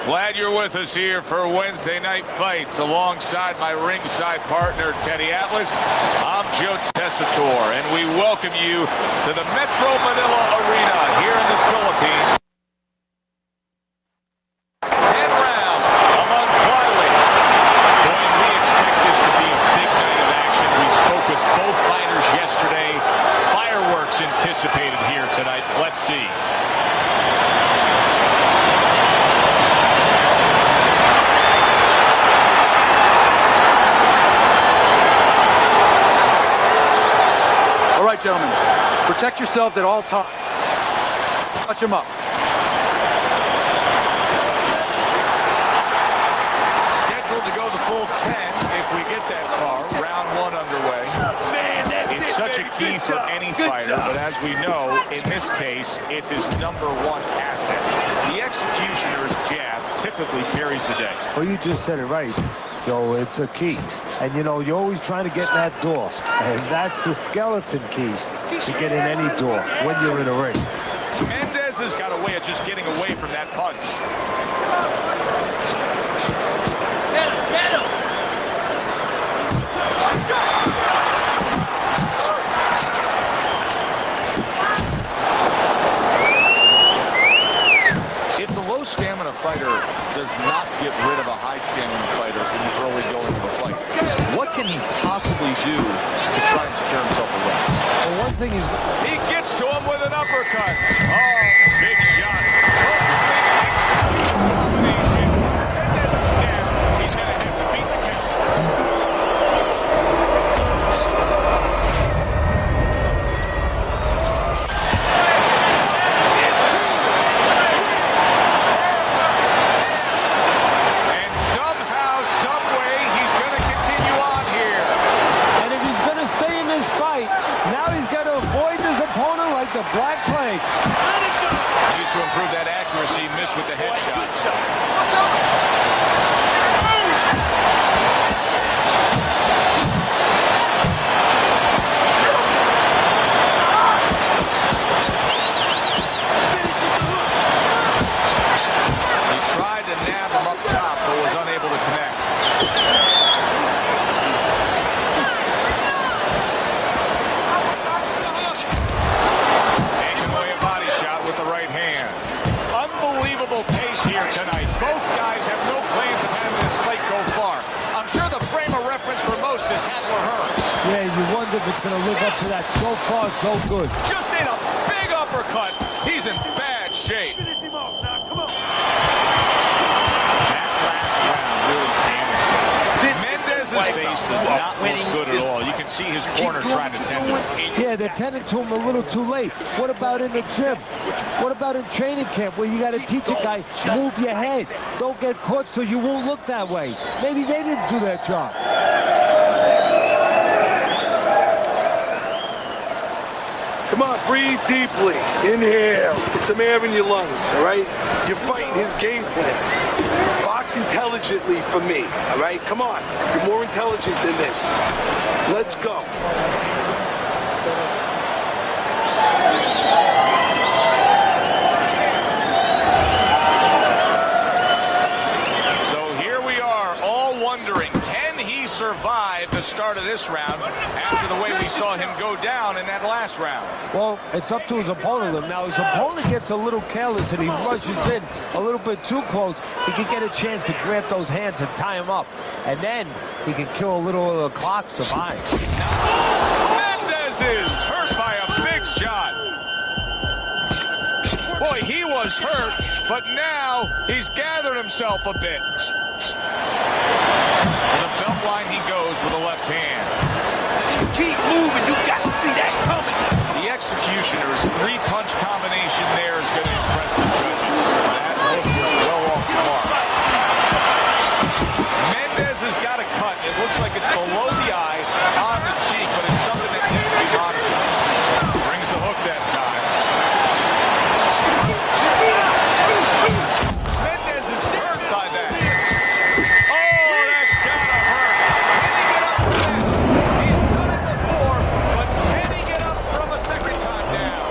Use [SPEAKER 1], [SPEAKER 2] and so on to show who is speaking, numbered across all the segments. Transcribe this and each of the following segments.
[SPEAKER 1] Glad you're with us here for Wednesday Night Fights. Alongside my ringside partner, Teddy Atlas, I'm Joe Tessitore, and we welcome you to the Metro Manila Arena here in the Philippines. 10 rounds among flyweights. Boy, we expect this to be a big night of action. We spoke with both fighters yesterday. Fireworks anticipated here tonight. Let's see.
[SPEAKER 2] All right, gentlemen, protect yourselves at all times. Touch them up.
[SPEAKER 1] Scheduled to go the full 10 if we get that far. Round 1 underway. It's such a key for any fighter, but as we know, in this case, it's his #1 asset. The executioner's jab typically carries the day.
[SPEAKER 3] Well, you just said it right, Joe. It's a key. And, you know, you're always trying to get in that door. And that's the skeleton key to get in any door when you're in a ring.
[SPEAKER 1] Mendez has got a way of just getting away from that punch. Get him! If the low stamina fighter does not get rid of a high stamina fighter in the early going of a fight, what can he possibly do to try and secure himself a win?
[SPEAKER 3] Well, one thing is...
[SPEAKER 1] He gets to him with an uppercut. Oh, big shot. Combination. Mendez is dead. He's going to have to beat the count. And somehow, some way, he's going to continue on here.
[SPEAKER 3] And if he's going to stay in this fight, now he's got to avoid his opponent like the Black Plague.
[SPEAKER 1] Needs to improve that accuracy. Missed with the headshot. He tried to nab him up top, but was unable to connect. Taking away a body shot with the right hand. Unbelievable pace here tonight. Both guys have no plans of having this fight go far. I'm sure the frame of reference for most is Hadler Hearns.
[SPEAKER 3] Yeah, you wonder if it's going to live up to that. So far, so good.
[SPEAKER 1] Just ate a big uppercut. He's in bad shape. That last round really damaged him. Mendez's face does not look good at all. You can see his corner trying to tend to him.
[SPEAKER 3] Yeah, they're tending to him a little too late. What about in the gym? What about in training camp where you got to teach a guy, move your head. Don't get caught so you won't look that way. Maybe they didn't do their job.
[SPEAKER 4] Come on, breathe deeply. Inhale. Get some air in your lungs, all right? You're fighting his game plan. Box intelligently for me, all right? Come on. You're more intelligent than this. Let's go.
[SPEAKER 1] So here we are, all wondering, can he survive the start of this round after the way we saw him go down in that last round?
[SPEAKER 3] Well, it's up to his opponent. Now, his opponent gets a little careless and he rushes in a little bit too close. He can get a chance to grab those hands and tie him up. And then he can kill a little of the clock, survive.
[SPEAKER 1] Mendez is hurt by a big shot. Boy, he was hurt, but now he's gathered himself a bit. To the belt line he goes with the left hand.
[SPEAKER 4] Keep moving. You got to see that coming.
[SPEAKER 1] The executioner's 3-punch combination there is going to impress the judges. That hook was well off the mark. Mendez has got a cut. It looks like it's below the eye, on the cheek, but it's something that needs to be monitored. Brings the hook that time. Mendez is hurt by that. Oh, that's gotta hurt. Can he get up from this? He's done it before, but can he get up from a second time now?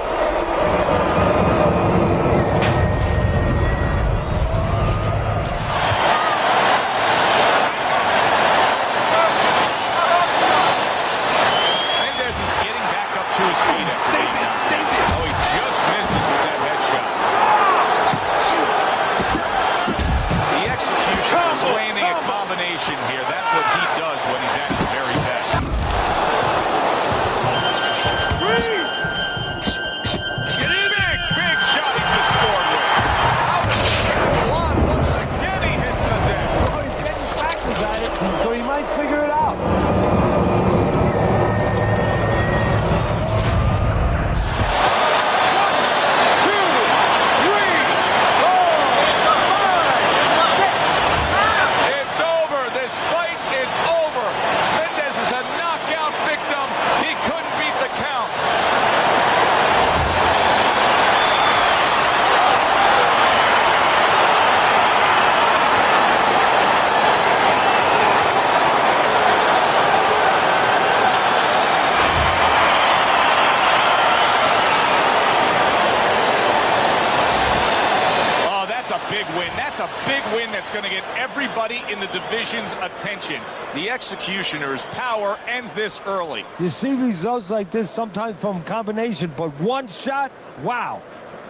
[SPEAKER 1] That's a big win. That's a big win that's going to get everybody in the division's attention. The Executioners' power ends this early.
[SPEAKER 3] You see results like this sometimes from combination, but one shot, wow.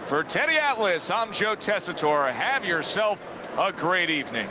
[SPEAKER 1] For Teddy Atlas, I'm Joe Tessitore. Have yourself a great evening.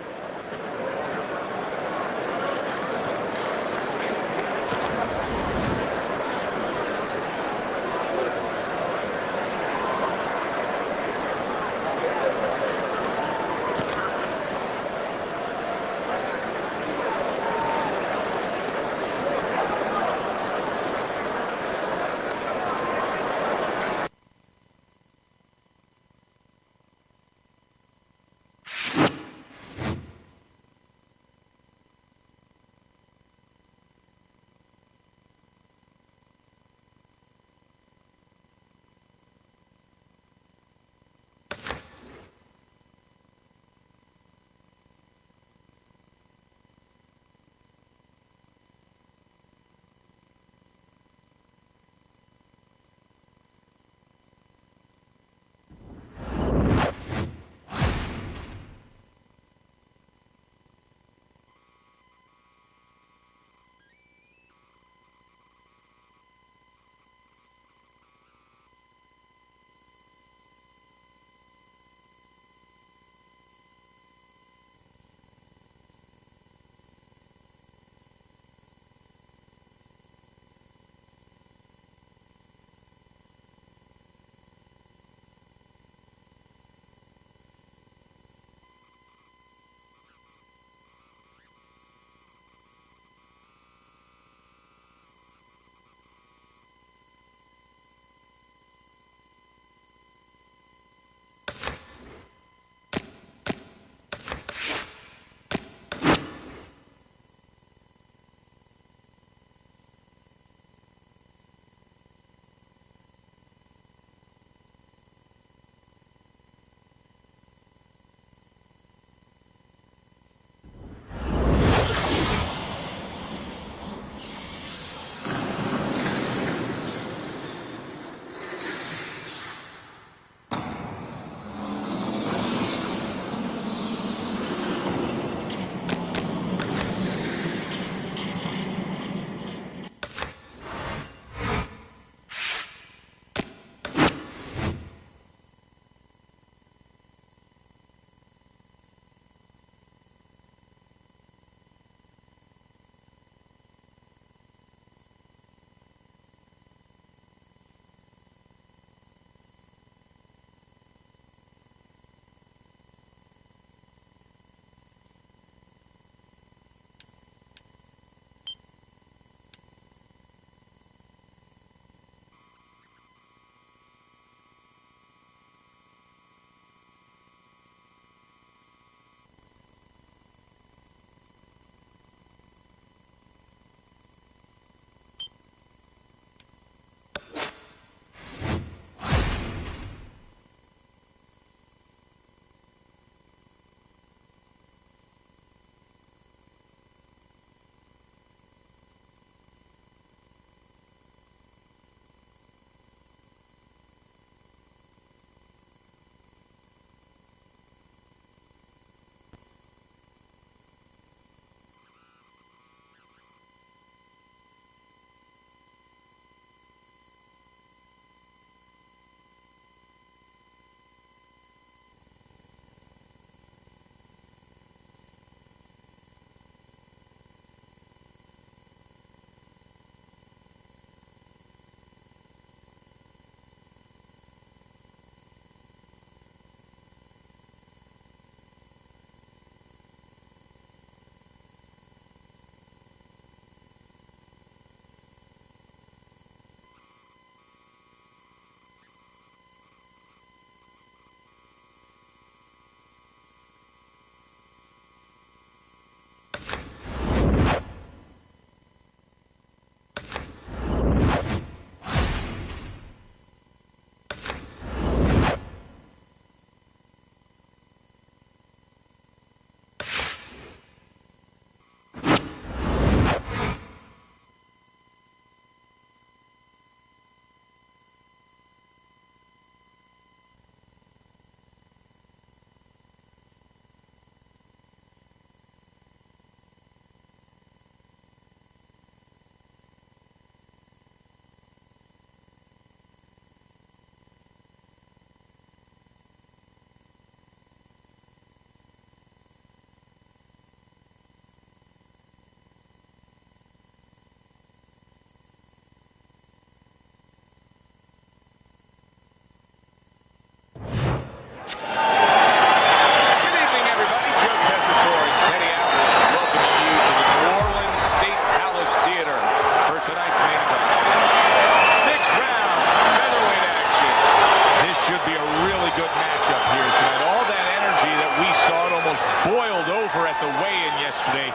[SPEAKER 1] almost boiled over at the weigh-in yesterday.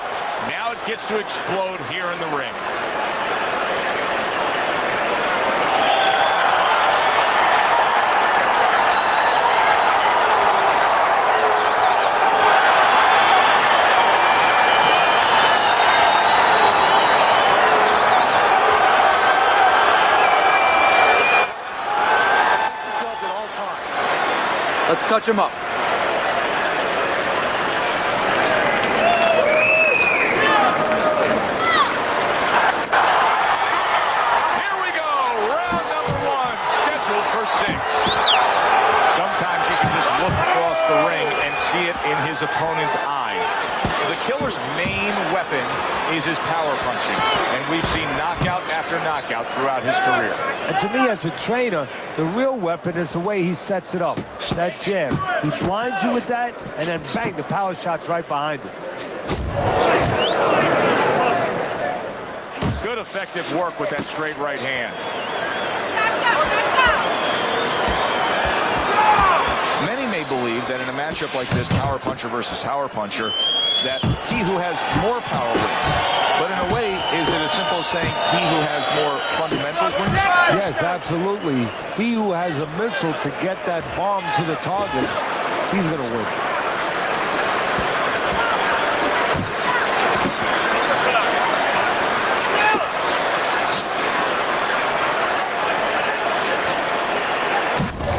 [SPEAKER 1] Now it gets to explode here in the ring.
[SPEAKER 2] Let's touch him up.
[SPEAKER 1] Here we go. Round number 1, scheduled for 6. Sometimes you can just look across the ring and see it in his opponent's eyes. The killer's main weapon is his power punching, and we've seen knockout after knockout throughout his career.
[SPEAKER 3] And to me, as a trainer, the real weapon is the way he sets it up. That jab. He blinds you with that, and then bang, the power shot's right behind it.
[SPEAKER 1] Good effective work with that straight right hand. Many may believe that in a matchup like this, power puncher versus power puncher, that he who has more power wins. But in a way, is it as simple as saying he who has more fundamentals wins?
[SPEAKER 3] Yes, absolutely. He who has a missile to get that bomb to the target, he's going to win.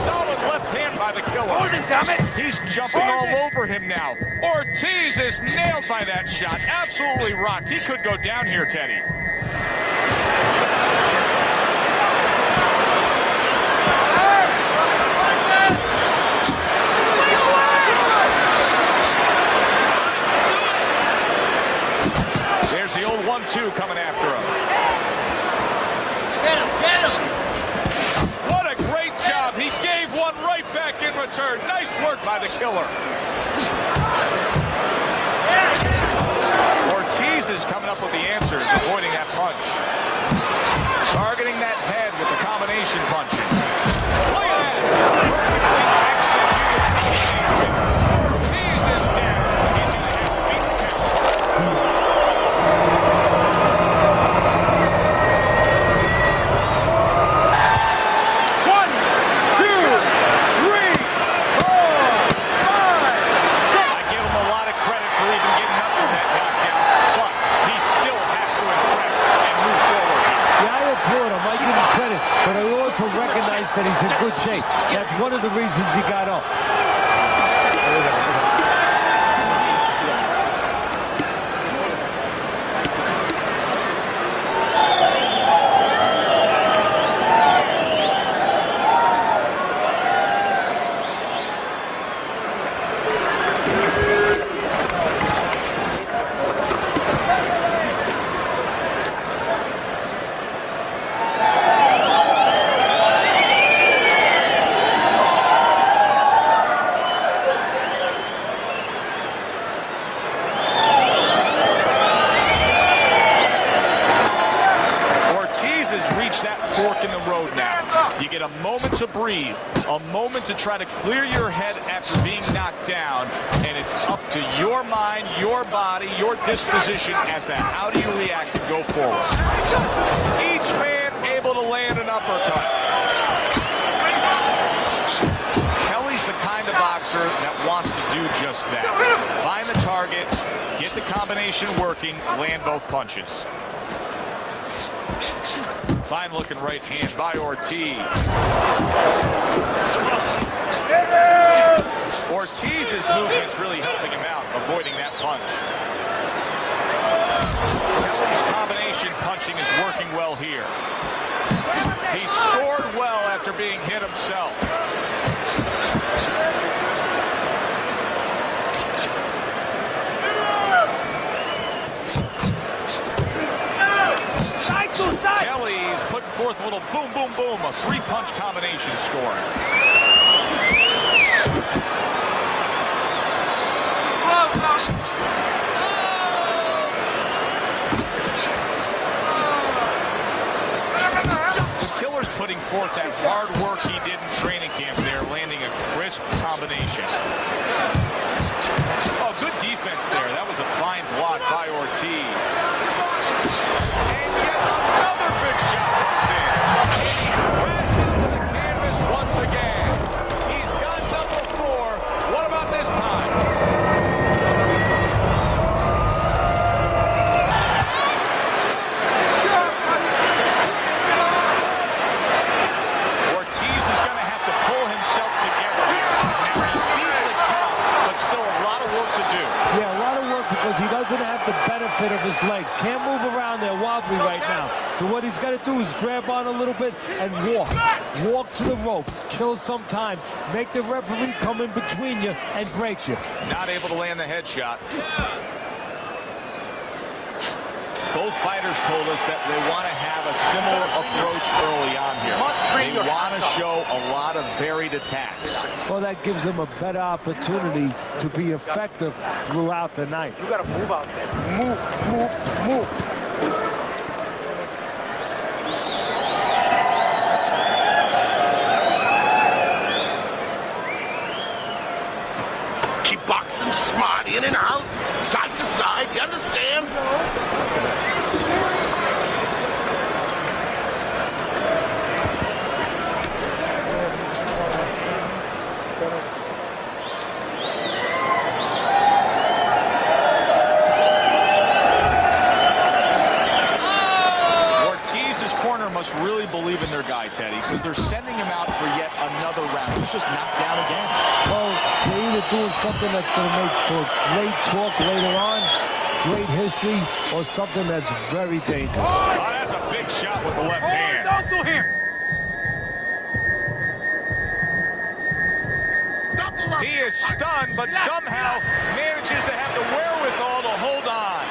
[SPEAKER 1] Solid left hand by the killer. He's jumping all over him now. Ortiz is nailed by that shot. Absolutely rocked. He could go down here, Teddy. There's the old 1-2 coming after him.
[SPEAKER 5] Get him!
[SPEAKER 1] What a great job. He gave one right back in return. Nice work by the killer. Ortiz is coming up with the answers, avoiding that punch. Targeting that head with the combination punching. Look at that. Ortiz is down. He's going to have to beat the killer.
[SPEAKER 3] But I also recognize that he's in good shape. That's one of the reasons he got up.
[SPEAKER 1] You get a moment to breathe, a moment to try to clear your head after being knocked down, and it's up to your mind, your body, your disposition as to how do you react and go forward. Each man able to land an uppercut. Kelly's the kind of boxer that wants to do just that. Find the target, get the combination working, land both punches. Fine looking right hand by Ortiz. Ortiz's movement's really helping him out, avoiding that punch. Kelly's combination punching is working well here. He scored well after being hit himself. Kelly's putting forth a little boom, boom, boom, a three-punch combination scoring. The killer's putting forth that hard work he did in training camp there, landing a crisp combination.
[SPEAKER 3] good because he doesn't have the benefit of his legs. Can't move around there wobbly right now. So what he's got to do is grab on a little bit and walk. Walk to the ropes. Kill some time. Make the referee come in between you and break you.
[SPEAKER 1] Not able to land the headshot. Both fighters told us that they want to have a similar approach early on here. They want to show a lot of varied attacks.
[SPEAKER 3] Well, that gives them a better opportunity to be effective throughout the night.
[SPEAKER 4] You got to move out there. Move, move, move.
[SPEAKER 5] Keep boxing smart, in and out, side to side, you understand?
[SPEAKER 1] Must really believe in their guy, Teddy, because they're sending him out for yet another round. He's just knocked down again.
[SPEAKER 3] Well, they're either doing something that's going to make for great talk later on, great history, or something that's very dangerous.
[SPEAKER 1] Oh, that's a big shot with the left hand.
[SPEAKER 4] Don't do him.
[SPEAKER 1] He is stunned, but somehow manages to have the wherewithal to hold on.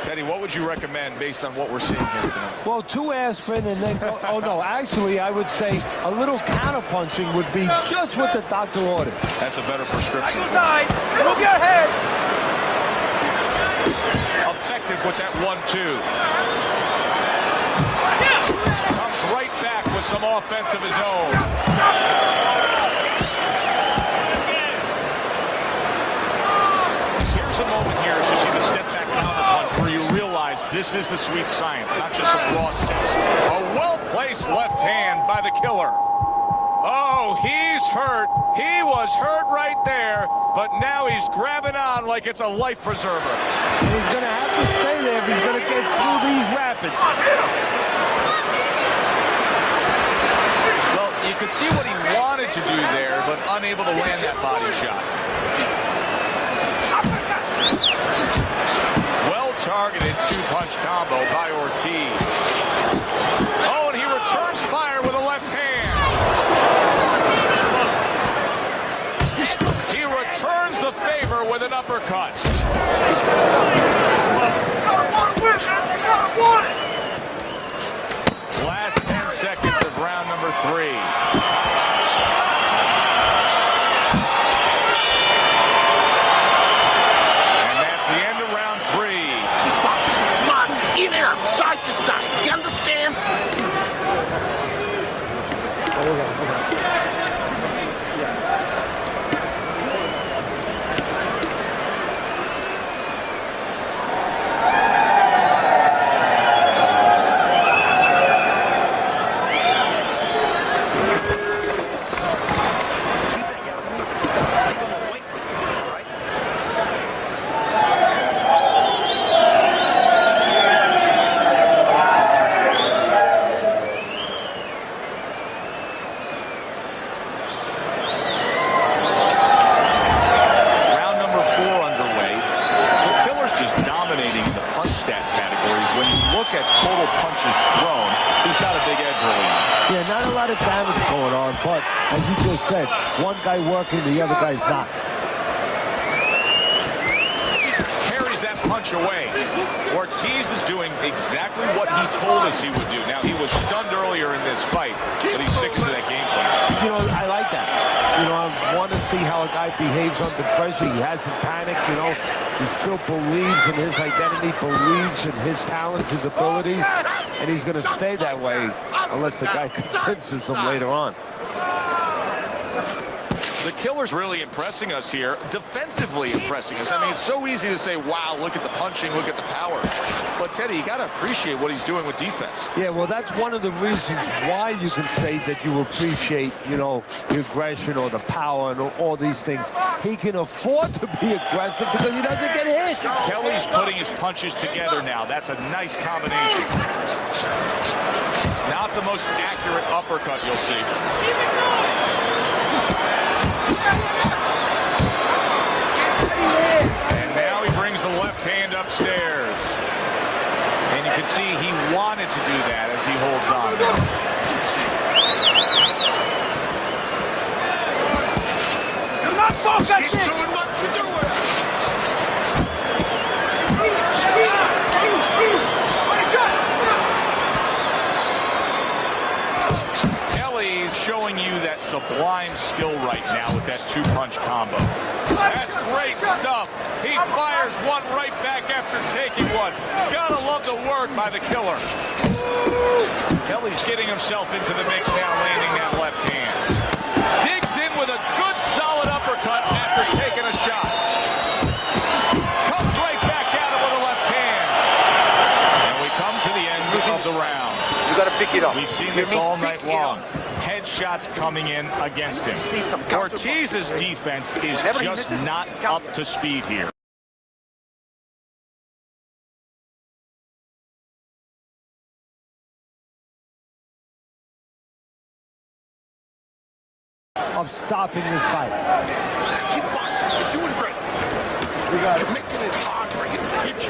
[SPEAKER 1] Teddy, what would you recommend based on what we're seeing here tonight?
[SPEAKER 3] Well, 2 aspirin and then go, oh no, actually I would say a little counterpunching would be just what the doctor ordered.
[SPEAKER 1] That's a better prescription.
[SPEAKER 4] Side, move your head.
[SPEAKER 1] Effective with that 1-2. Comes right back with some offense of his own. Here's a moment here as you see the step back counter punch where you realize this is the sweet science, not just some raw steps. A well-placed left hand by the killer. Oh, he's hurt. He was hurt right there, but now he's grabbing on like it's a life preserver.
[SPEAKER 3] And he's going to have to stay there if he's going to get through these rapids.
[SPEAKER 1] Well, you could see what he wanted to do there, but unable to land that body shot. Well-targeted 2-punch combo by Ortiz. Oh, and he returns fire with a left hand. He returns the favor with an uppercut. Last 10 seconds of round number 3.
[SPEAKER 5] Side to side, you understand?
[SPEAKER 3] As you just said, one guy working, the other guy's not.
[SPEAKER 1] Carries that punch away. Ortiz is doing exactly what he told us he would do. Now, he was stunned earlier in this fight, but he's sticking to that game plan.
[SPEAKER 3] You know, I like that. You know, I want to see how a guy behaves under pressure. He hasn't panicked, you know. He still believes in his identity, believes in his talents, his abilities, and he's going to stay that way unless the guy convinces him later on.
[SPEAKER 1] The killer's really impressing us here, defensively impressing us. I mean, it's so easy to say, wow, look at the punching, look at the power. But, Teddy, you got to appreciate what he's doing with defense.
[SPEAKER 3] Yeah, well, that's one of the reasons why you can say that you appreciate, you know, the aggression or the power and all these things. He can afford to be aggressive because he doesn't get hit.
[SPEAKER 1] Kelly's putting his punches together now. That's a nice combination. Not the most accurate accurate uppercut, you'll see. And now he brings the left hand upstairs. And you can see he wanted to do that as he holds on.
[SPEAKER 4] You're not focused!
[SPEAKER 5] Keep doing what you're doing.
[SPEAKER 1] Kelly's showing you that sublime skill right now with that two-punch combo. That's great stuff. He fires one right back after taking one. Gotta love the work by the killer. Kelly's getting himself into the mix now, landing that left hand. Digs in with a good solid uppercut after taking a shot. Comes right back at him with a left hand. And we come to the end of the round.
[SPEAKER 2] You got to pick it up.
[SPEAKER 1] We've seen this all night long. Headshots coming in against him. Ortiz's defense is just not up to speed here.
[SPEAKER 3] Of stopping this fight.
[SPEAKER 5] Keep boxing. You're doing great. You're making it hard for him to hit you.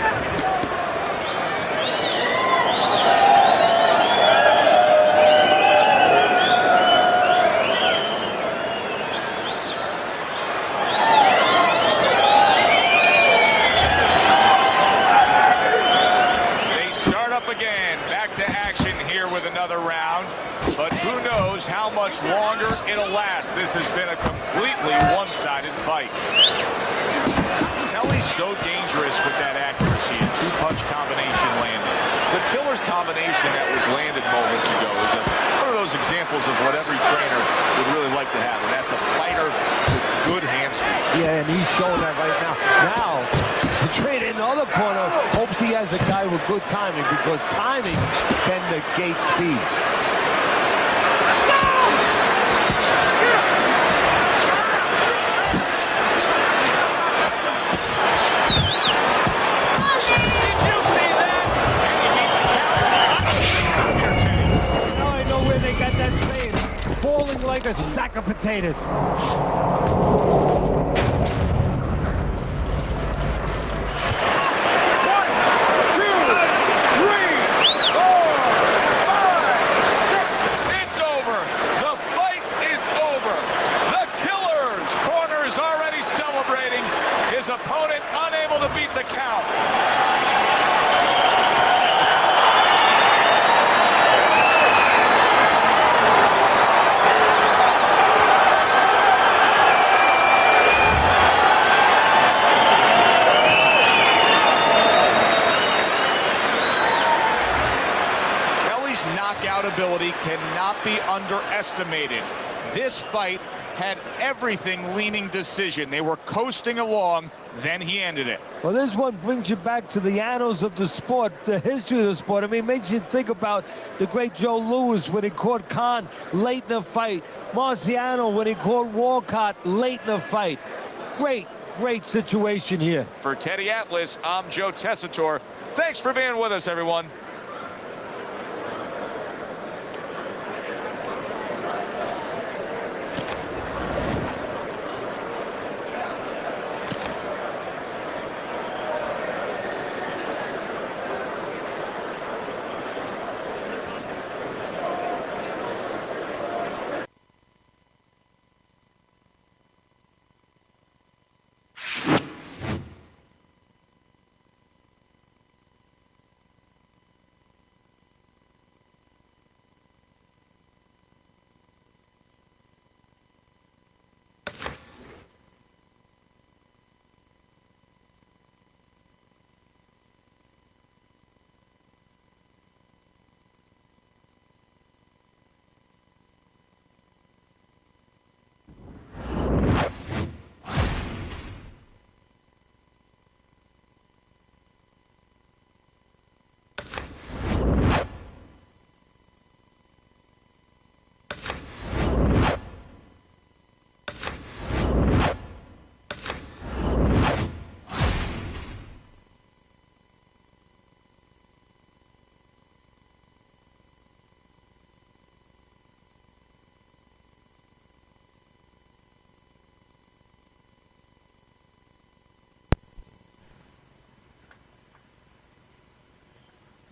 [SPEAKER 1] Again, back to action here with another round, but who knows how much longer it'll last. This has been a completely one-sided fight. Kelly's so dangerous with that accuracy and two-punch combination landing. The killer's combination that was landed moments ago is one of those examples of what every trainer would really like to have, and that's a fighter with good hand speed.
[SPEAKER 3] Yeah, and he's showing that right now. Now, the trainer in the other corner hopes he has a guy with good timing, because timing can negate speed. Now I know where they got that saying, falling like a sack of potatoes.
[SPEAKER 1] His opponent unable to beat the count. Kelly's knockout ability cannot be underestimated. This fight had everything leaning decision. They were coasting along, then he ended it.
[SPEAKER 3] Well, this one brings you back to the annals of the sport, the history of the sport. I mean, it makes you think about the great Joe Louis when he caught Khan late in the fight. Marciano when he caught Walcott late in the fight. Great situation here.
[SPEAKER 1] For Teddy Atlas, I'm Joe Tessitore. Thanks for being with us, everyone.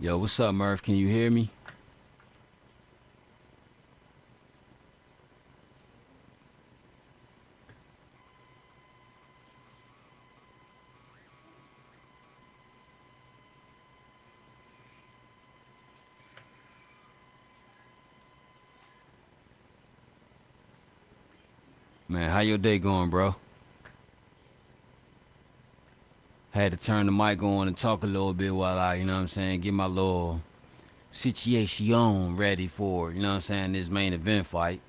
[SPEAKER 6] Yo, what's up, Murph? Can you hear me? Man, how your day going, bro? Had to turn the mic on and talk a little bit while I, you know what I'm saying, get my little situation ready for, you know what I'm saying, this main event fight.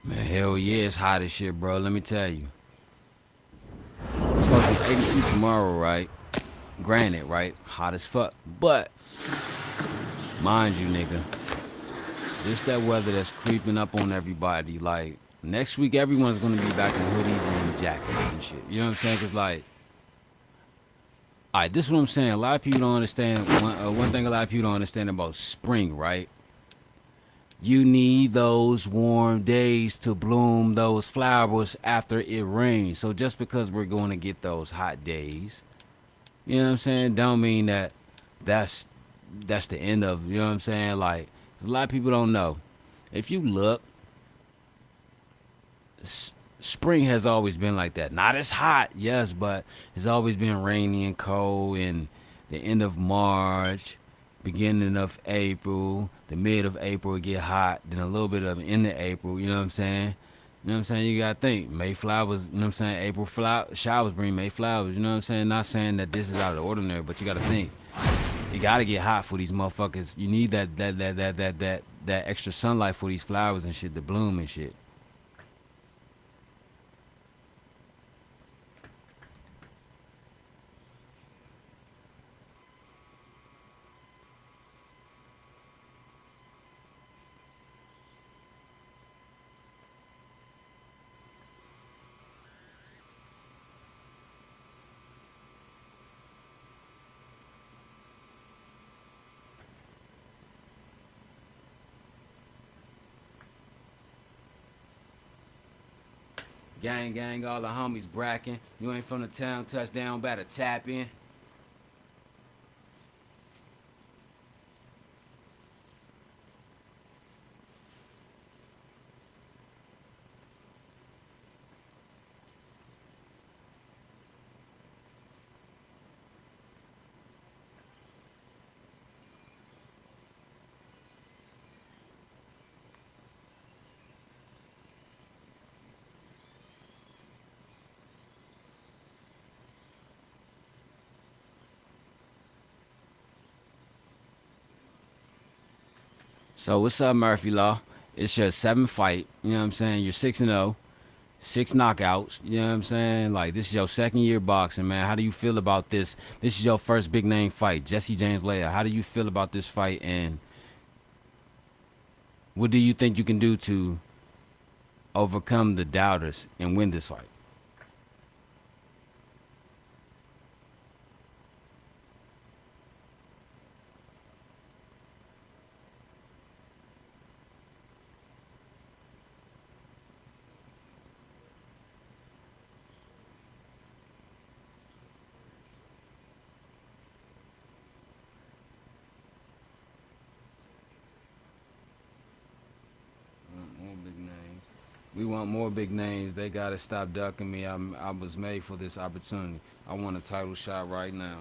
[SPEAKER 6] Man, hell yeah, it's hot as shit, bro. Let me tell you. It's supposed to be 82 tomorrow, right? Granted, right? Hot as fuck. But, mind you, nigga, this that weather that's creeping up on everybody. Like, next week, everyone's gonna be back in hoodies and jackets and shit. You know what I'm saying? Cause like, alright, this is what I'm saying. A lot of people don't understand. One thing a lot of people don't understand about spring, right? You need those warm days to bloom those flowers after it rains. So just because we're going to get those hot days, you know what I'm saying, don't mean that that's the end of, you know what I'm saying? Like, 'cause a lot of people don't know. If you look, spring has always been like that. Not as hot, yes, but it's always been rainy and cold in the end of March, beginning of April, the mid of April it get hot, then a little bit of end of April, you know what I'm saying? You know what I'm saying? You gotta think, May flowers, you know what I'm saying? April showers bring May flowers, you know what I'm saying? Not saying that this is out of the ordinary, but you gotta think, it gotta get hot for these motherfuckers. You need that extra sunlight for these flowers and shit to bloom and shit. Gang, gang, all the homies bracking. You ain't from the town, touchdown, better tap in. So what's up, Murphy Law? It's your 7th fight. You know what I'm saying? You're 6-0, 6 knockouts. You know what I'm saying? Like, this is your 2nd year boxing, man. How do you feel about this? This is your first big name fight, Jesse James Leah. How do you feel about this fight, and what do you think you can do to overcome the doubters and win this fight? More big names. We want more big names. They gotta stop ducking me. I was made for this opportunity. I want a title shot right now.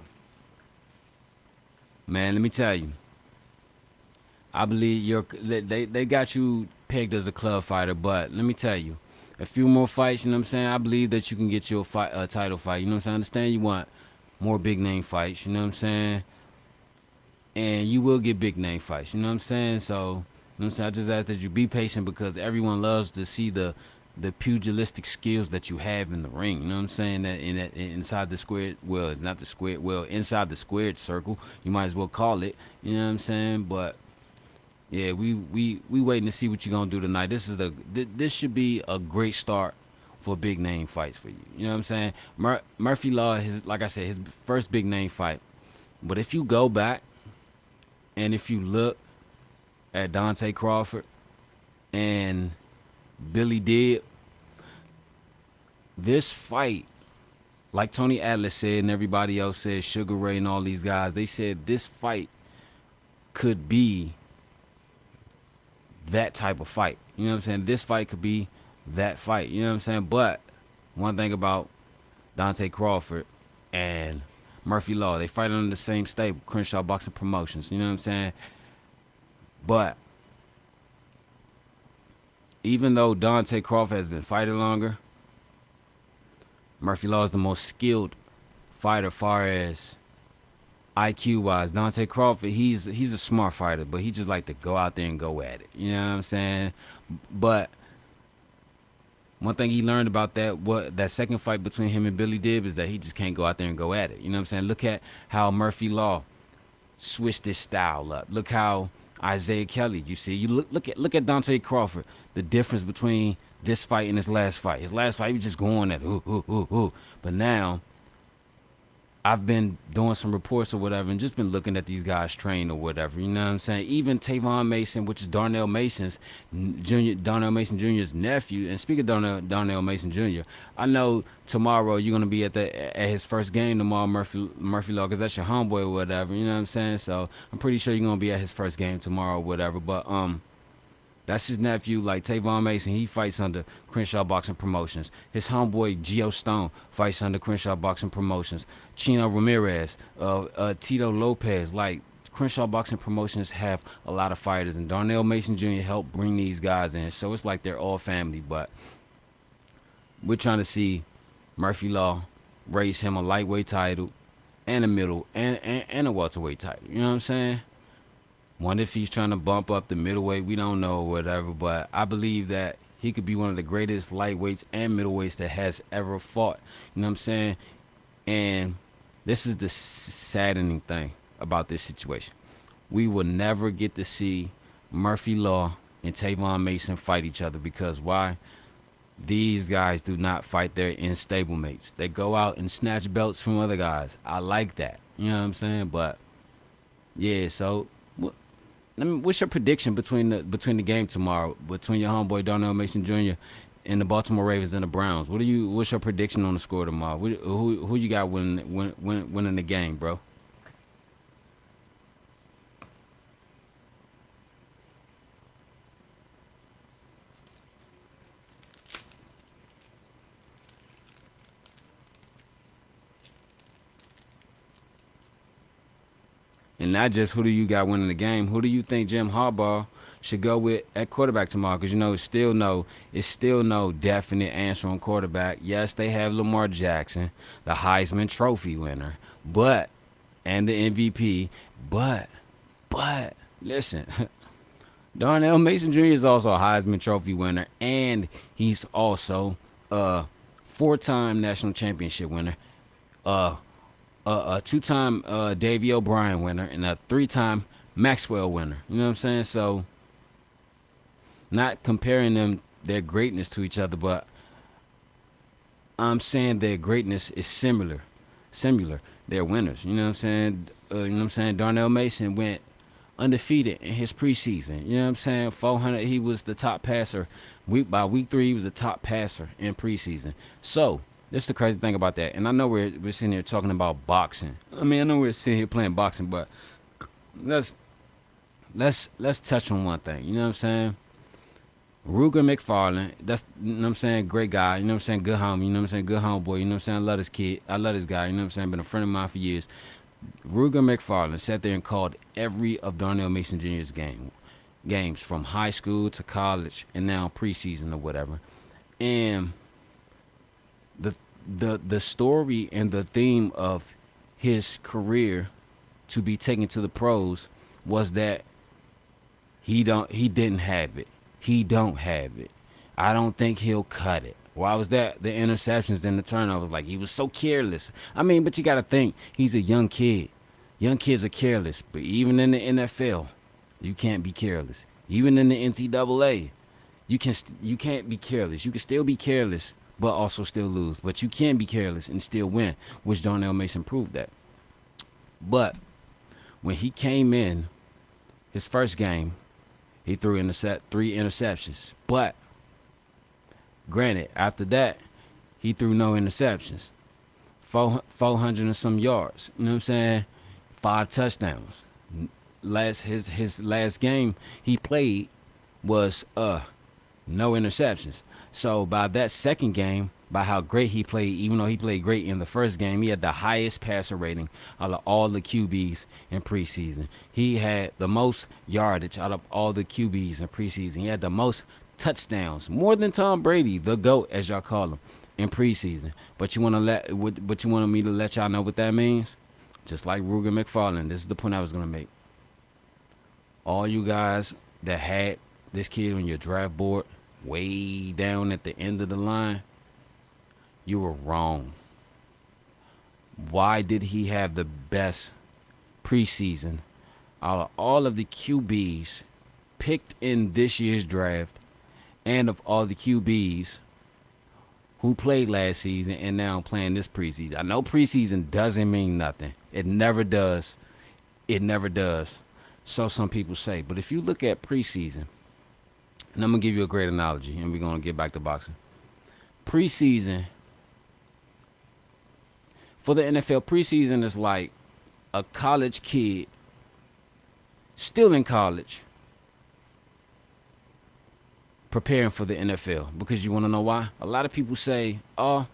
[SPEAKER 6] Man, let me tell you. I believe they got you pegged as a club fighter, but let me tell you, a few more fights, you know what I'm saying? I believe that you can get you a title fight. You know what I'm saying? I understand you want more big name fights, you know what I'm saying? And you will get big name fights, you know what I'm saying? So, you know what I'm saying? I just ask that you be patient, because everyone loves to see the the pugilistic skills that you have in the ring. You know what I'm saying? That inside the squared, well, it's not the squared, well, inside the squared circle, you might as well call it. You know what I'm saying? But yeah, we waiting to see what you're gonna do tonight. This should be a great start for big name fights for you. You know what I'm saying? Murphy Law, like I said, his first big name fight. But if you go back and if you look at Dante Crawford and Billy Dibb, this fight, like Tony Atlas said and everybody else said, Sugar Ray and all these guys, they said this fight could be that type of fight. You know what I'm saying? This fight could be that fight. You know what I'm saying? But one thing about Dante Crawford and Murphy Law, they fight under the same stable, Crenshaw Boxing Promotions. You know what I'm saying? But even though Dante Crawford has been fighting longer, Murphy Law is the most skilled fighter as far as IQ wise. Dante Crawford, he's a smart fighter, but he just like to go out there and go at it. You know what I'm saying? But one thing he learned about that second fight between him and Billy Dibb is that he just can't go out there and go at it. You know what I'm saying? Look at how Murphy Law switched his style up. Look how Isaiah Kelly, you see, you look at Dante Crawford. The difference between this fight and his last fight. His last fight, he was just going at ooh. But now, I've been doing some reports or whatever and just been looking at these guys train or whatever. You know what I'm saying? Even Tavon Mason, which is Darnell Mason Jr.'s nephew. And speaking of Darnell Mason Jr., I know tomorrow you're gonna be at his first game tomorrow, Murphy Law, because that's your homeboy or whatever. You know what I'm saying? So I'm pretty sure you're gonna be at his first game tomorrow or whatever. But that's his nephew, like Tavon Mason. He fights under Crenshaw Boxing Promotions. His homeboy, Gio Stone, fights under Crenshaw Boxing Promotions. Chino Ramirez, Tito Lopez. Like, Crenshaw Boxing Promotions have a lot of fighters, and Darnell Mason Jr. helped bring these guys in. So it's like they're all family, but we're trying to see Murphy Law raise him a lightweight title and a middle and a welterweight title. You know what I'm saying? Wonder if he's trying to bump up the middleweight. We don't know or whatever, but I believe that he could be one of the greatest lightweights and middleweights that has ever fought. You know what I'm saying? And this is the saddening thing about this situation. We will never get to see Murphy Law and Tavon Mason fight each other because why? These guys do not fight their in-stable mates. They go out and snatch belts from other guys. I like that. You know what I'm saying? But yeah, so what's your prediction between the game tomorrow between your homeboy Darnell Mason Jr. and the Baltimore Ravens and the Browns? What's your prediction on the score tomorrow? Who you got winning the game, bro? And not just who do you got winning the game, who do you think Jim Harbaugh should go with at quarterback tomorrow? Because, you know, it's still no definite answer on quarterback. Yes, they have Lamar Jackson, the Heisman Trophy winner, and the MVP. But, listen, Darnell Mason Jr. is also a Heisman Trophy winner, and he's also a 4-time national championship winner, a 2-time Davey O'Brien winner, and a 3-time Maxwell winner. You know what I'm saying? So, not comparing their greatness to each other, but I'm saying their greatness is similar. They're winners. You know what I'm saying? Darnell Mason went undefeated in his preseason. You know what I'm saying? 400. He was the top passer. By week 3, he was the top passer in preseason. So, this is the crazy thing about that. And I know we're sitting here talking about boxing. I mean, I know we're sitting here playing boxing, but let's touch on one thing. You know what I'm saying? Ruger McFarland, that's, you know what I'm saying, great guy. You know what I'm saying? Good homie. You know what I'm saying? Good homeboy. You know what I'm saying? I love this kid. I love this guy. You know what I'm saying? Been a friend of mine for years. Ruger McFarland sat there and called every of Darnell Mason Jr.'s games from high school to college and now preseason or whatever. And the story and the theme of his career to be taken to the pros was that he didn't have it. He don't have it. I don't think he'll cut it. Why was that? The interceptions and the turnovers. Like, he was so careless. I mean, but you got to think, he's a young kid. Young kids are careless. But even in the NFL, you can't be careless. Even in the NCAA, you can't be careless. You can still be careless, but also still lose. But you can be careless and still win, which Darnell Mason proved that. But when he came in, his first game, he threw 3 interceptions. But granted, after that, he threw no interceptions. 400 and some yards. You know what I'm saying? 5 touchdowns. His last game he played was no interceptions. So by that second game, by how great he played, even though he played great in the first game, he had the highest passer rating out of all the QBs in preseason. He had the most yardage out of all the QBs in preseason. He had the most touchdowns, more than Tom Brady, the GOAT, as y'all call him, in preseason. But you wanted me to let y'all know what that means? Just like Ruger McFarland, this is the point I was gonna make. All you guys that had this kid on your draft board way down at the end of the line, you were wrong. Why did he have the best preseason out of all of the QBs picked in this year's draft and of all the QBs who played last season and now playing this preseason? I know preseason doesn't mean nothing. It never does. It never does. So some people say. But if you look at preseason, and I'm going to give you a great analogy, and we're going to get back to boxing. Preseason, for the NFL, preseason is like a college kid still in college preparing for the NFL. Because you want to know why? A lot of people say, oh,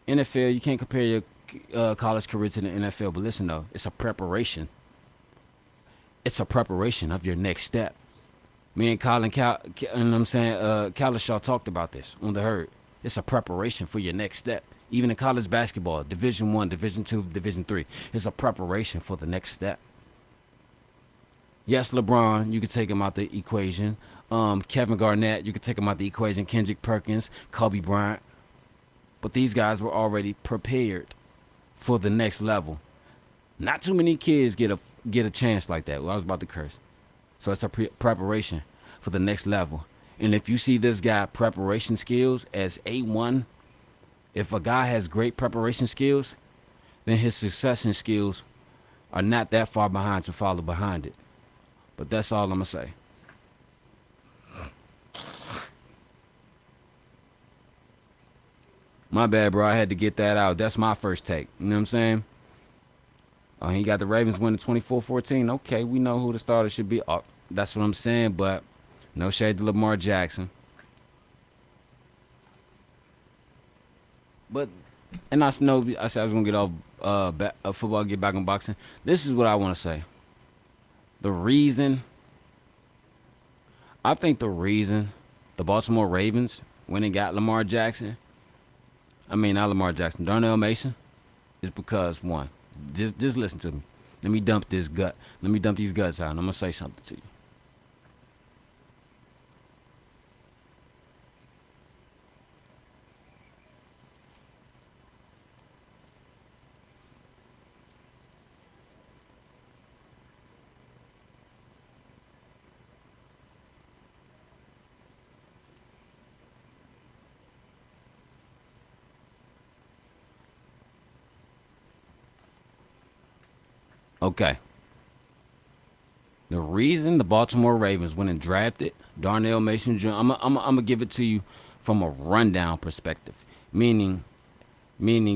[SPEAKER 6] NFL, you can't compare your college career to the NFL. But listen, though, it's a preparation. It's a preparation of your next step. Me and Kalishaw talked about this on the herd. It's a preparation for your next step. Even in college basketball, Division I, Division II, Division III, it's a preparation for the next step. Yes, LeBron, you could take him out the equation. Kevin Garnett, you could take him out the equation. Kendrick Perkins, Kobe Bryant. But these guys were already prepared for the next level. Not too many kids get a chance like that. Well, I was about to curse. So it's a preparation for the next level. And if you see this guy preparation skills as A1, if a guy has great preparation skills, then his succession skills are not that far behind to follow behind it. But that's all I'm going to say. My bad, bro. I had to get that out. That's my first take. You know what I'm saying? Oh, he got the Ravens winning 24-14. Okay, we know who the starter should be. Oh, that's what I'm saying, but no shade to Lamar Jackson. But, and I said I was going to get off football, get back on boxing. This is what I want to say. I think the reason the Baltimore Ravens went and got Lamar Jackson, not Lamar Jackson, Darnell Mason, is because, one, just listen to me. Let me dump these guts out, and I'm going to say something to you. Okay. The reason the Baltimore Ravens went and drafted Darnell Mason Jr., I'm going to give it to you from a rundown perspective, meaning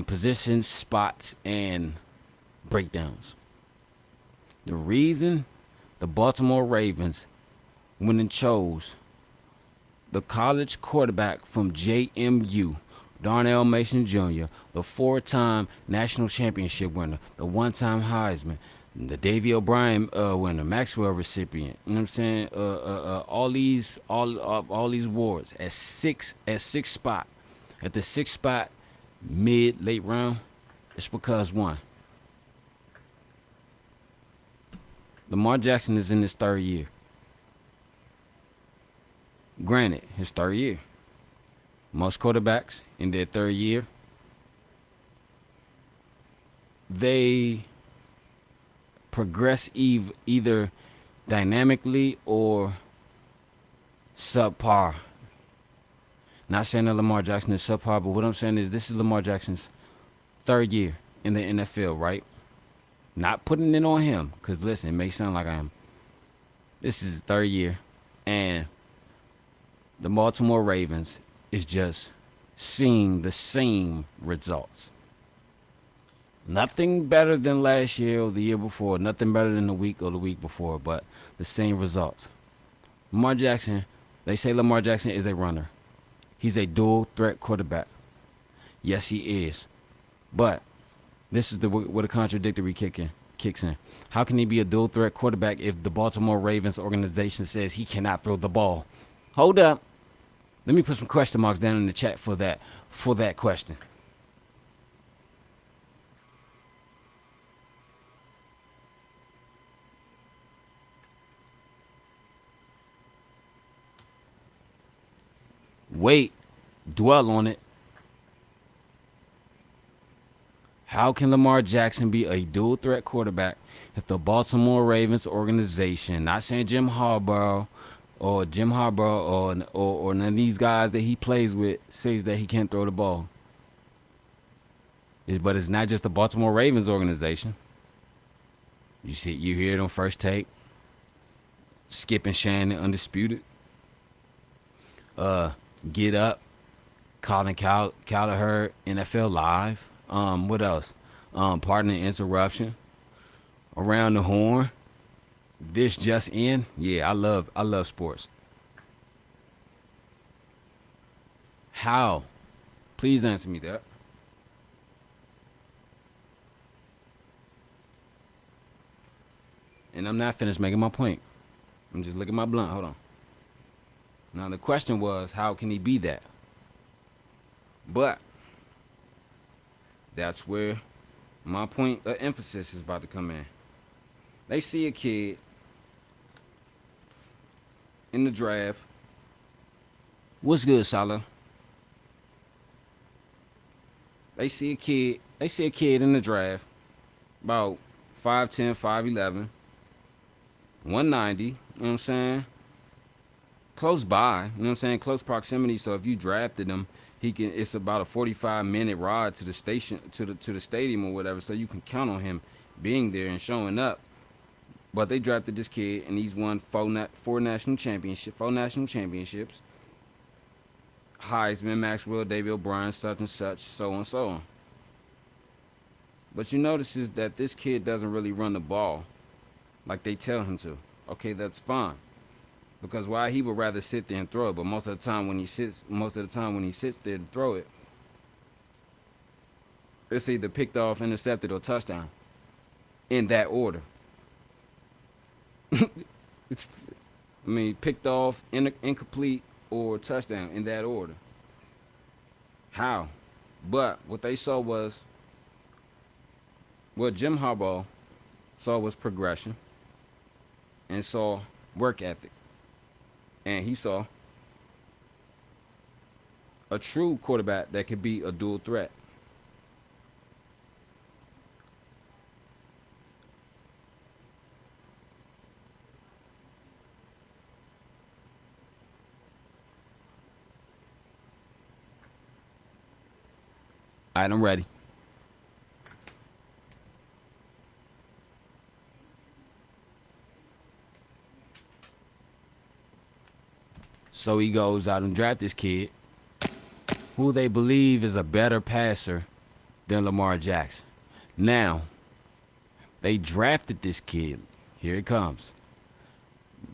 [SPEAKER 6] positions, spots, and breakdowns. The reason the Baltimore Ravens went and chose the college quarterback from JMU, Darnell Mason Jr., the 4-time national championship winner, the 1-time Heisman, the Davey O'Brien winner, Maxwell recipient. You know what I'm saying? All these awards at six spot, at the 6th spot, late round. It's because, one, Lamar Jackson is in his 3rd year. Granted, his 3rd year. Most quarterbacks in their third year, they progress either dynamically or subpar. Not saying that Lamar Jackson is subpar, but what I'm saying is this is Lamar Jackson's third year in the NFL, right? Not putting it on him, because listen, it may sound like I am. This is his third year, and the Baltimore Ravens is just seeing the same results. Nothing better than last year or the year before. Nothing better than the week or the week before, but the same results. Lamar Jackson, they say Lamar Jackson is a runner. He's a dual threat quarterback. Yes, he is. But this is where the contradictory kicks in. How can he be a dual threat quarterback if the Baltimore Ravens organization says he cannot throw the ball? Hold up. Let me put some question marks down in the chat for that question. Wait, dwell on it. How can Lamar Jackson be a dual threat quarterback if the Baltimore Ravens organization, not saying Jim Harbaugh or none of these guys that he plays with, says that he can't throw the ball? But it's not just the Baltimore Ravens organization. You hear it on First Take. Skip and Shannon, Undisputed. Get Up, Colin Callagher, NFL Live. What else? Pardon the Interruption. Around the Horn. This Just In. Yeah, I love sports. How? Please answer me that. And I'm not finished making my point. I'm just looking at my blunt. Hold on. Now, the question was, how can he be that? But that's where my point of emphasis is about to come in. They see a kid in the draft. What's good, Salah? They see a kid in the draft, about 5'10", 5'11", 190, you know what I'm saying? Close by, you know what I'm saying? Close proximity. So if you drafted him, it's about a 45-minute ride to the station, to the stadium or whatever. So you can count on him being there and showing up. But they drafted this kid, and he's won four national championships. Heisman, Maxwell, David O'Brien, such and such, so on and so on. But you notice is that this kid doesn't really run the ball like they tell him to. Okay, that's fine. Because why he would rather sit there and throw it, but most of the time when he sits there to throw it, it's either picked off, intercepted, or touchdown. In that order. Picked off, incomplete, or touchdown in that order. How? But what they saw was, what Jim Harbaugh saw was progression and saw work ethic. And he saw a true quarterback that could be a dual threat. All right, I'm ready. So he goes out and drafts this kid who they believe is a better passer than Lamar Jackson. Now, they drafted this kid. Here it comes.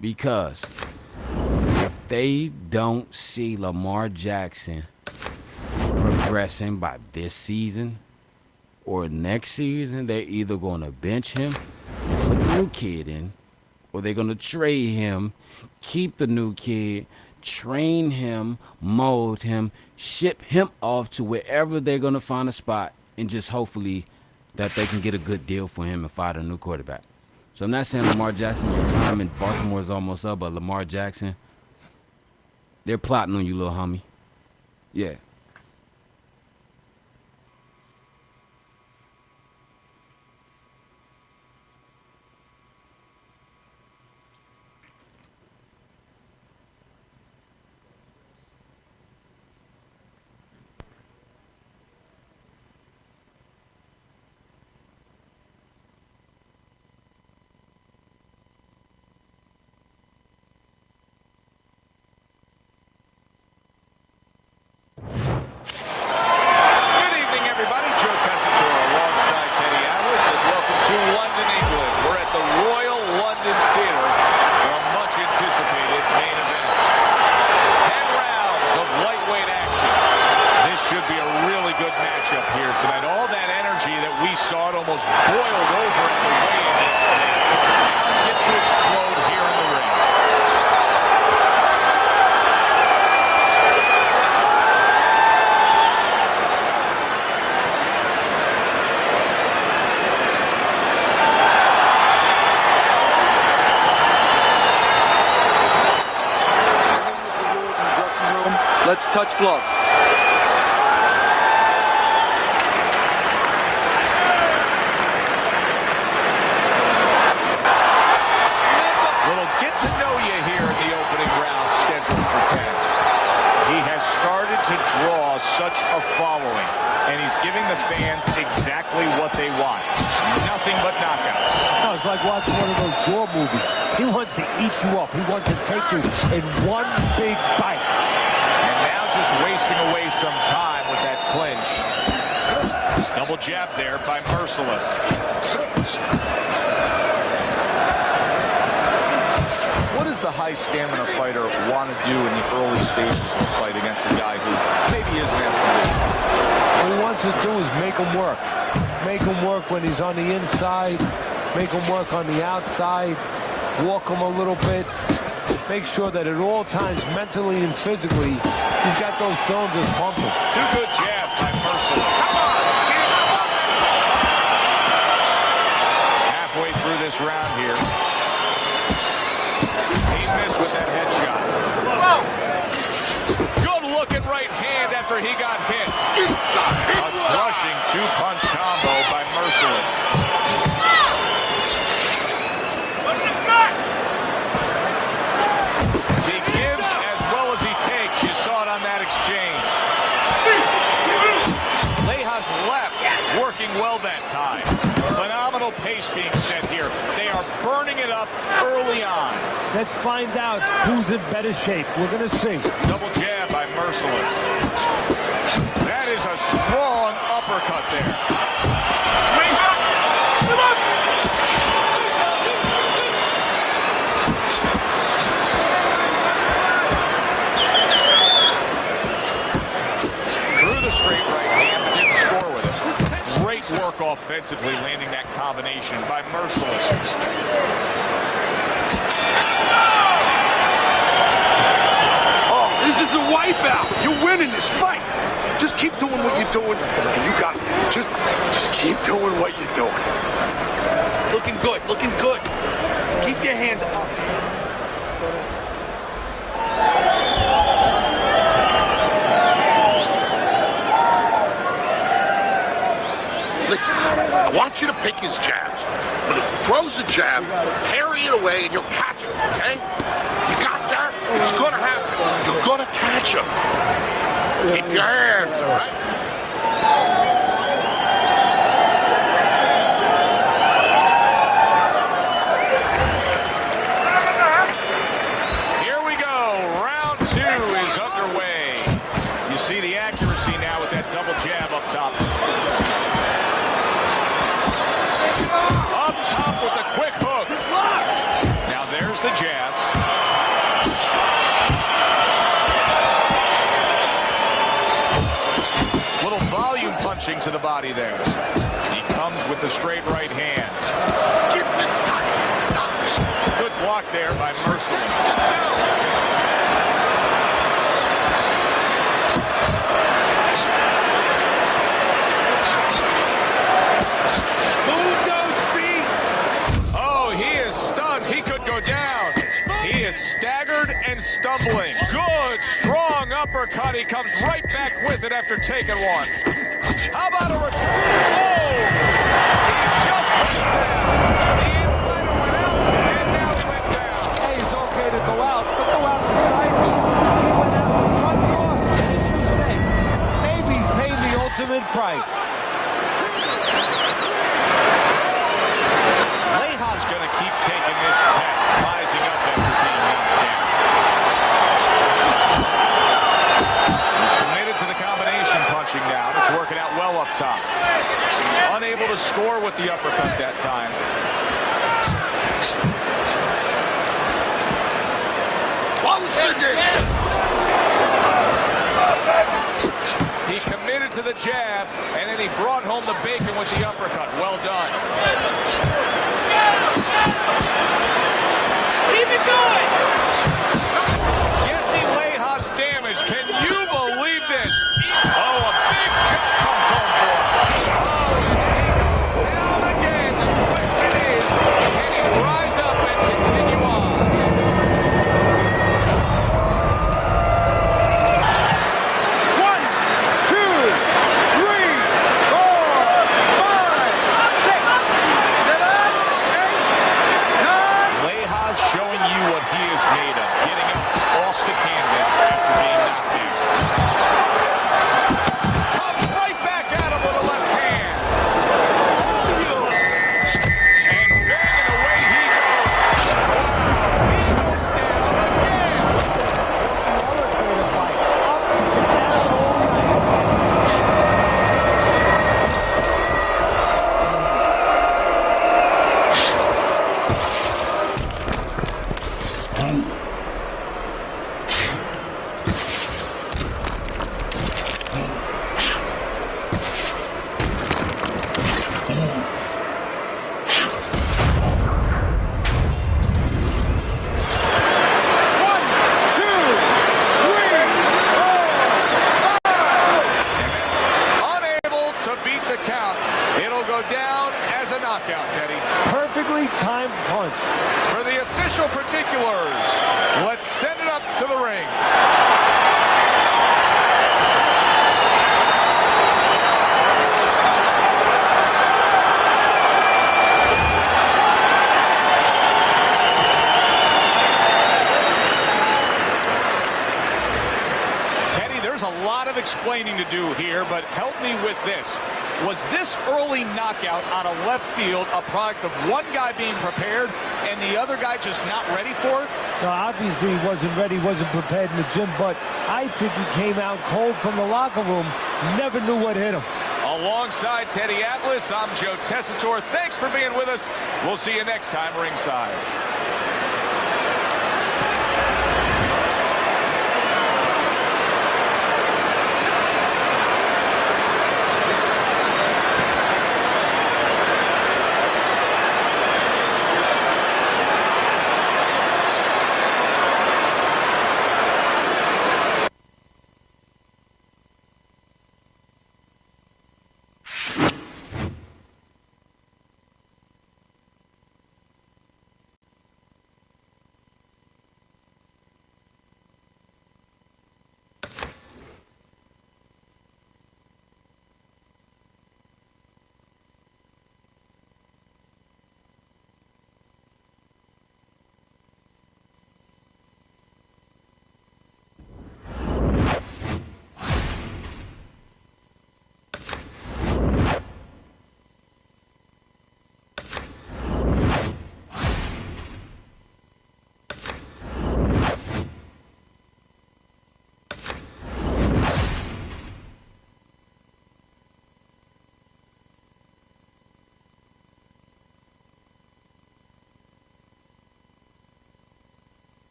[SPEAKER 6] Because if they don't see Lamar Jackson progressing by this season or next season, they're either going to bench him and put the new kid in, or they're going to trade him, keep the new kid, train him, mold him, ship him off to wherever they're going to find a spot, and just hopefully that they can get a good deal for him and find a new quarterback. So I'm not saying Lamar Jackson, your time in Baltimore is almost up, but Lamar Jackson, they're plotting on you, little homie. Yeah.
[SPEAKER 1] Good evening, everybody. Joe Tessitore alongside Teddy Atlas, and welcome to London, England. We're at the Royal London Theatre for a much-anticipated main event. 10 rounds of lightweight action. This should be a really good matchup here tonight. All that energy that we saw, it almost boiled over at the weigh-in yesterday. Now it gets to explode here in the ring.
[SPEAKER 2] Let's touch gloves.
[SPEAKER 1] Little get to know you here in the opening round scheduled for 10. He has started to draw such a following, and he's giving the fans exactly what they want. Nothing but knockouts.
[SPEAKER 3] No, it's like watching one of those Jaw movies. He wants to eat you up. He wants to take you in one big bite.
[SPEAKER 1] And now just wasting away some time with that clinch. Double jab there by Merciless.
[SPEAKER 7] What does the high stamina fighter want to do in the early stages of the fight against a guy who maybe isn't as conditioned?
[SPEAKER 3] What he wants to do is make him work. Make him work when he's on the inside. Make him work on the outside. Walk him a little bit. Make sure that at all times, mentally and physically, he's got those cylinders pumping.
[SPEAKER 1] Two good jabs by Merciless. Halfway through this round here. He missed with that headshot. Good looking right hand after he got hit. A crushing two-punch combo by Merciless. He gives as well as he takes. You saw it on that exchange. Leja's left working well that time. Phenomenal pace being set here. They are burning it up early on.
[SPEAKER 3] Let's find out who's in better shape. We're going to see.
[SPEAKER 1] Double jab by Merciless. That is a strong uppercut there. Threw the straight right hand, but didn't score with it. Great work offensively, landing that combination by Merciless.
[SPEAKER 4] Oh, this is a wipeout. You're winning this fight. Just keep doing what you're doing, and you got this. Just keep doing what you're doing. Looking good, looking good. Keep your hands up.
[SPEAKER 5] Listen, I want you to pick his jabs. When he throws a jab, parry it away and you'll catch him, okay? You got that? It's gonna happen. You're gonna catch him. Keep your hands, all right?
[SPEAKER 1] Here we go. Round 2 is underway. You see the accuracy now with that double jab up top. Up top with the quick hook. Now there's the jab. Little volume punching to the body there. He comes with the straight right hand.
[SPEAKER 5] Give me time.
[SPEAKER 1] Good block there by Merciless.
[SPEAKER 4] Move those feet.
[SPEAKER 1] Oh, he is stunned. He could go down. He is staggered and stumbling. Good, strong uppercut. He comes right back with it after taking one. How about a return? Oh! He just went down. The infighter went out, and now he went down.
[SPEAKER 3] Hey, it's okay to go out, but go out the side door. He went out the front door, and as you said, maybe he's paying the ultimate price.
[SPEAKER 1] Lehaw's going to keep taking this test, rising up after being knocked down. He's committed to the combination punching now. It's working out well up top. Unable to score with the uppercut that time. He committed to the jab, and then he brought home the bacon with the uppercut. Well done.
[SPEAKER 8] Keep it going!
[SPEAKER 1] Jesse Lehaw's damaged. Can you believe this? Oh, a big shot comes home for him. Oh, and he goes down again. The question is, can he rise up and continue on?
[SPEAKER 4] One, two, three, 4, 5, 6, 7, 8, 9.
[SPEAKER 1] Lehaw's showing you what he is made of, getting him off the canvas after being knocked down. Comes right back at him with a left hand. And banging away he goes. Wow, he goes down again.
[SPEAKER 3] Elevator fight, up and down all night.
[SPEAKER 4] One, two, three, 4, 5.
[SPEAKER 1] Unable to beat the count. It'll go down as a knockout, Teddy.
[SPEAKER 3] Perfectly timed punch.
[SPEAKER 1] For the official particulars, let's send it up to the ring. Teddy, there's a lot of explaining to do here, but help me with this. Was this early knockout on a left field a product of one guy being prepared and the other guy just not ready for it?
[SPEAKER 3] Now, obviously, he wasn't ready, wasn't prepared in the gym, but I think he came out cold from the locker room, never knew what hit him.
[SPEAKER 1] Alongside Teddy Atlas, I'm Joe Tessitore. Thanks for being with us. We'll see you next time ringside.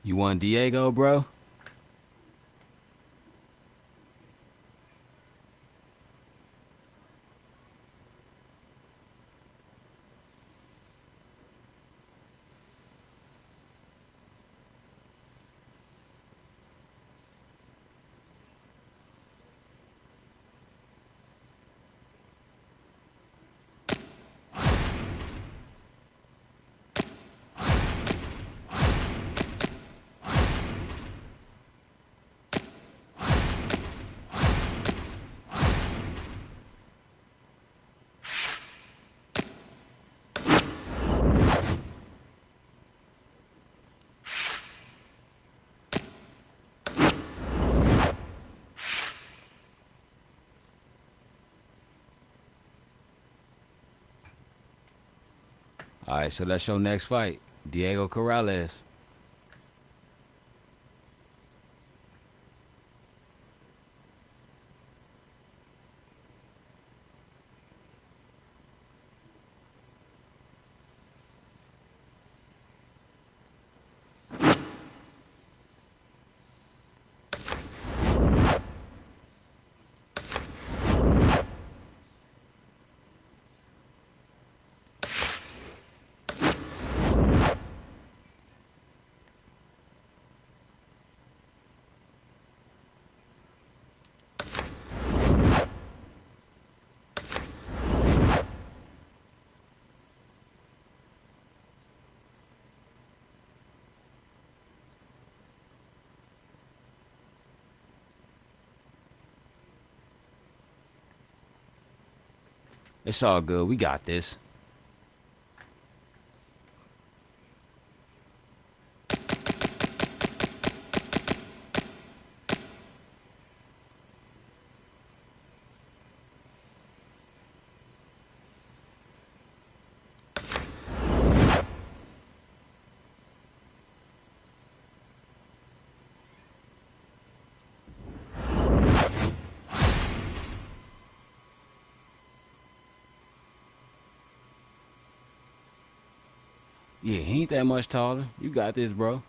[SPEAKER 6] You want Diego, bro? All right, so that's your next fight. Diego Corrales. It's all good. We got this. Yeah, he ain't that much taller. You got this, bro.